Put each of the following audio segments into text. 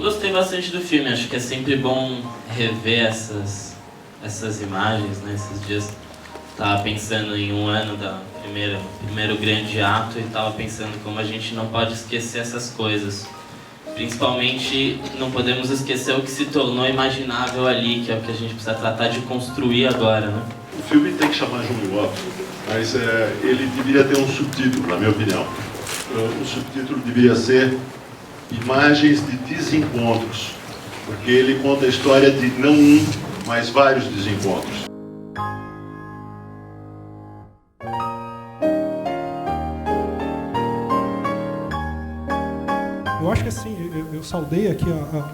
Eu gostei bastante do filme, acho que é sempre bom rever essas imagens, né? Esses dias estava pensando em um ano da primeiro grande ato e estava pensando como a gente não pode esquecer essas coisas. Principalmente, não podemos esquecer o que se tornou imaginável ali, que é o que a gente precisa tratar de construir agora, né? O filme tem que chamar Jogo Off, mas ele deveria ter um subtítulo, na minha opinião. O subtítulo deveria ser Imagens de Desencontros, porque ele conta a história de não um, mas vários desencontros. Eu acho que assim, eu saudei aqui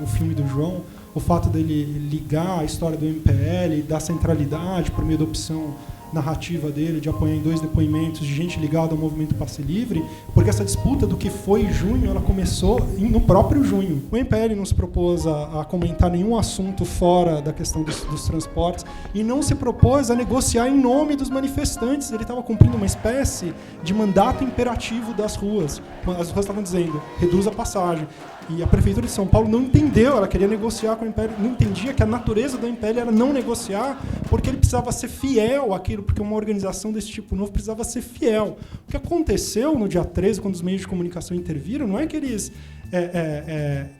o filme do João, o fato dele ligar a história do MPL, da centralidade por meio da opção narrativa dele, de apoiar em 2 depoimentos de gente ligada ao movimento Passe Livre, porque essa disputa do que foi junho, ela começou no próprio junho. O MPL não se propôs a comentar nenhum assunto fora da questão dos transportes e não se propôs a negociar em nome dos manifestantes. Ele estava cumprindo uma espécie de mandato imperativo das ruas. As ruas estavam dizendo, reduz a passagem. E a Prefeitura de São Paulo não entendeu, ela queria negociar com o MPL, não entendia que a natureza do MPL era não negociar, porque ele precisava ser fiel àquilo, porque uma organização desse tipo novo precisava ser fiel. O que aconteceu no dia 13, quando os meios de comunicação interviram, não é que eles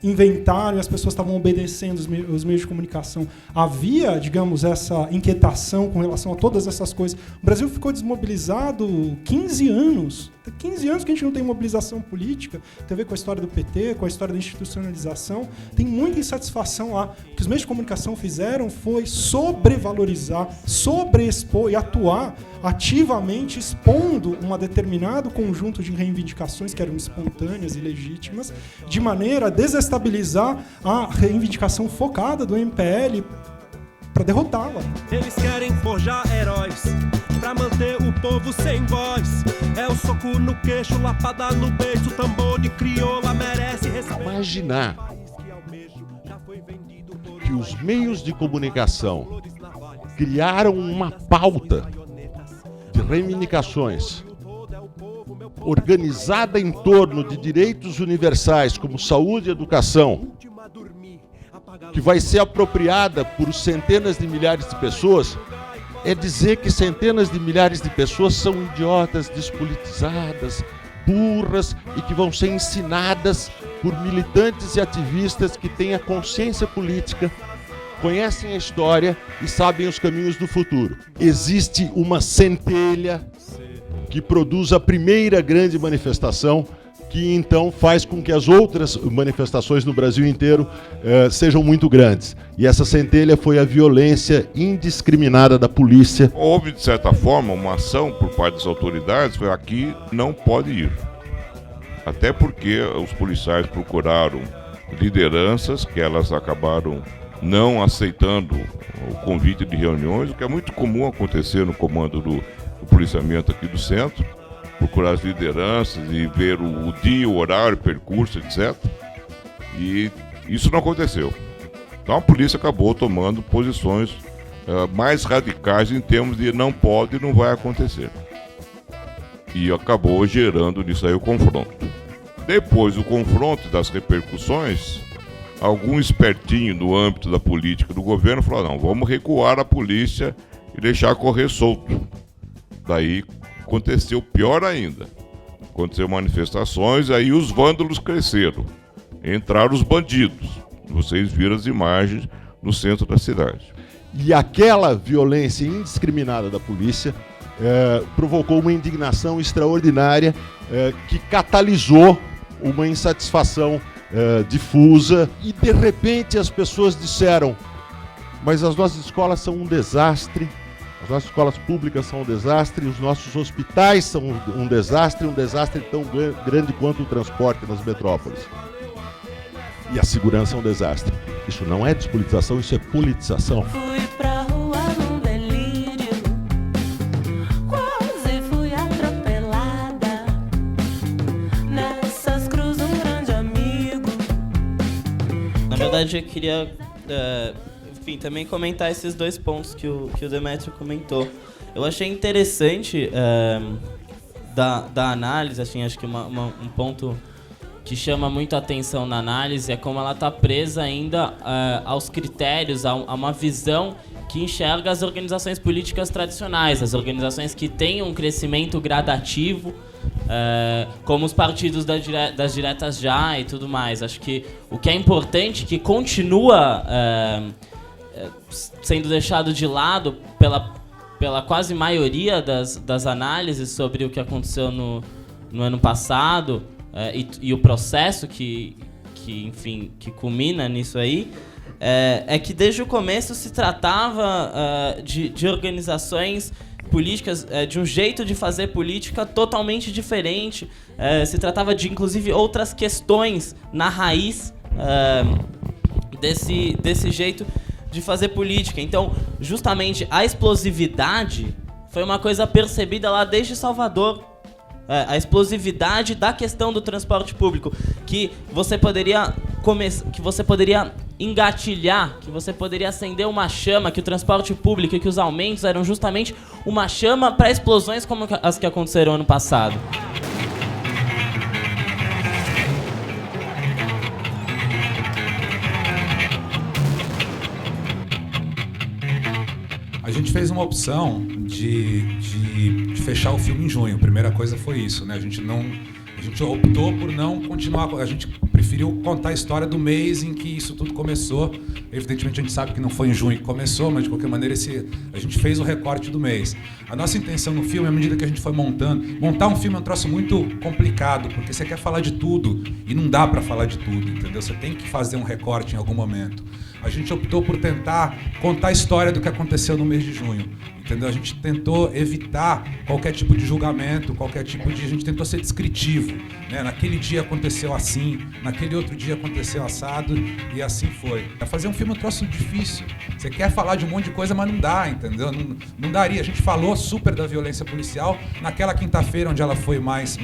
inventaram e as pessoas estavam obedecendo os meios de comunicação. Havia, digamos, essa inquietação com relação a todas essas coisas. O Brasil ficou desmobilizado 15 anos. 15 anos que a gente não tem mobilização política. Tem a ver com a história do PT, com a história da institucionalização. Tem muita insatisfação lá. O que os meios de comunicação fizeram foi sobrevalorizar, sobreexpor e atuar ativamente expondo um determinado conjunto de reivindicações que eram espontâneas e legítimas, de maneira a desestabilizar a reivindicação focada do MPL para derrotá-la. Eles querem forjar heróis pra manter o povo sem voz. É o soco no queixo, lapada no beijo, tambor de crioula merece respeito. Imaginar que os meios de comunicação criaram uma pauta de reivindicações organizada em torno de direitos universais como saúde e educação, que vai ser apropriada por centenas de milhares de pessoas, é dizer que centenas de milhares de pessoas são idiotas, despolitizadas, burras e que vão ser ensinadas por militantes e ativistas que têm a consciência política, conhecem a história e sabem os caminhos do futuro. Existe uma centelha que produz a primeira grande manifestação, que então faz com que as outras manifestações no Brasil inteiro sejam muito grandes. E essa centelha foi a violência indiscriminada da polícia. Houve, de certa forma, uma ação por parte das autoridades, foi aqui não pode ir. Até porque os policiais procuraram lideranças que elas acabaram não aceitando o convite de reuniões, o que é muito comum acontecer no comando do policiamento aqui do centro, procurar as lideranças e ver o dia, o horário, o percurso, etc. E isso não aconteceu. Então a polícia acabou tomando posições mais radicais em termos de não pode e não vai acontecer. E acabou gerando nisso aí o confronto. Depois do confronto, das repercussões, algum espertinho no âmbito da política do governo falou, não, vamos recuar a polícia e deixar correr solto. Daí aconteceu pior ainda. Aconteceu manifestações, aí os vândalos cresceram. Entraram os bandidos. Vocês viram as imagens no centro da cidade. E aquela violência indiscriminada da polícia provocou uma indignação extraordinária que catalisou uma insatisfação difusa. E de repente as pessoas disseram, mas as nossas escolas são um desastre, as nossas escolas públicas são um desastre, os nossos hospitais são um desastre tão grande quanto o transporte nas metrópoles. E a segurança é um desastre. Isso não é despolitização, isso é politização. Fui pra rua num delírio, quase fui atropelada. Nessas cruzes um grande amigo. Na verdade, eu queria enfim, também comentar esses 2 pontos que o Demétrio comentou. Eu achei interessante da análise, assim, acho que um ponto que chama muito a atenção na análise é como ela está presa ainda aos critérios, a uma visão que enxerga as organizações políticas tradicionais, as organizações que têm um crescimento gradativo, como os partidos das diretas já e tudo mais. Acho que o que é importante, que continua sendo deixado de lado pela quase maioria das análises sobre o que aconteceu no ano passado, e o processo que culmina nisso aí, é que desde o começo se tratava de organizações políticas, de um jeito de fazer política totalmente diferente. Se tratava de, inclusive, outras questões na raiz desse jeito de fazer política. Então, justamente, a explosividade foi uma coisa percebida lá desde Salvador. A explosividade da questão do transporte público, que você poderia engatilhar, que você poderia acender uma chama, que o transporte público e que os aumentos eram justamente uma chama para explosões como as que aconteceram ano passado. A gente fez uma opção de fechar o filme em junho. A primeira coisa foi isso, né? A gente optou por não continuar. A gente preferiu contar a história do mês em que isso tudo começou. Evidentemente a gente sabe que não foi em junho que começou, mas de qualquer maneira a gente fez o recorte do mês. A nossa intenção no filme, à medida que a gente foi montar um filme é um troço muito complicado, porque você quer falar de tudo e não dá para falar de tudo, entendeu? Você tem que fazer um recorte em algum momento. A gente optou por tentar contar a história do que aconteceu no mês de junho, entendeu? A gente tentou evitar qualquer tipo de julgamento, a gente tentou ser descritivo, né? Naquele dia aconteceu assim, naquele outro dia aconteceu assado, e assim foi. Fazer um filme é um troço difícil. Você quer falar de um monte de coisa, mas não dá, entendeu? Não daria. A gente falou super da violência policial naquela quinta-feira onde ela foi mais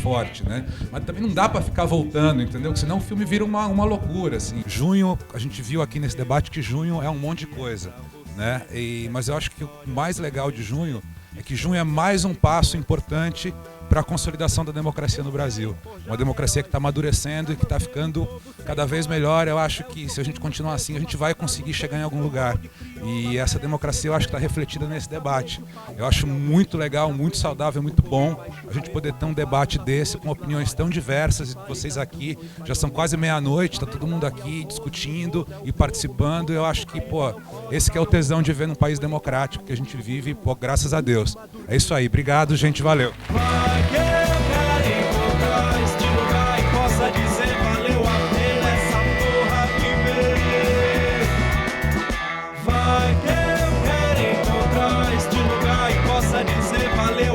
forte, né? Mas também não dá para ficar voltando, entendeu? Porque senão o filme vira uma loucura, assim. Junho, a gente viu aqui nesse debate que junho é um monte de coisa, né? Mas eu acho que o mais legal de junho é que junho é mais um passo importante para a consolidação da democracia no Brasil. Uma democracia que está amadurecendo e que está ficando cada vez melhor. Eu acho que se a gente continuar assim, a gente vai conseguir chegar em algum lugar. E essa democracia eu acho que está refletida nesse debate. Eu acho muito legal, muito saudável, muito bom a gente poder ter um debate desse com opiniões tão diversas. E vocês aqui, já são quase meia-noite, está todo mundo aqui discutindo e participando. Eu acho que, esse que é o tesão de ver num país democrático que a gente vive, graças a Deus. É isso aí. Obrigado, gente. Valeu. Vai que eu quero encontrar este lugar e possa dizer valeu a pena essa porra viver. Vai que eu quero encontrar este lugar e possa dizer valeu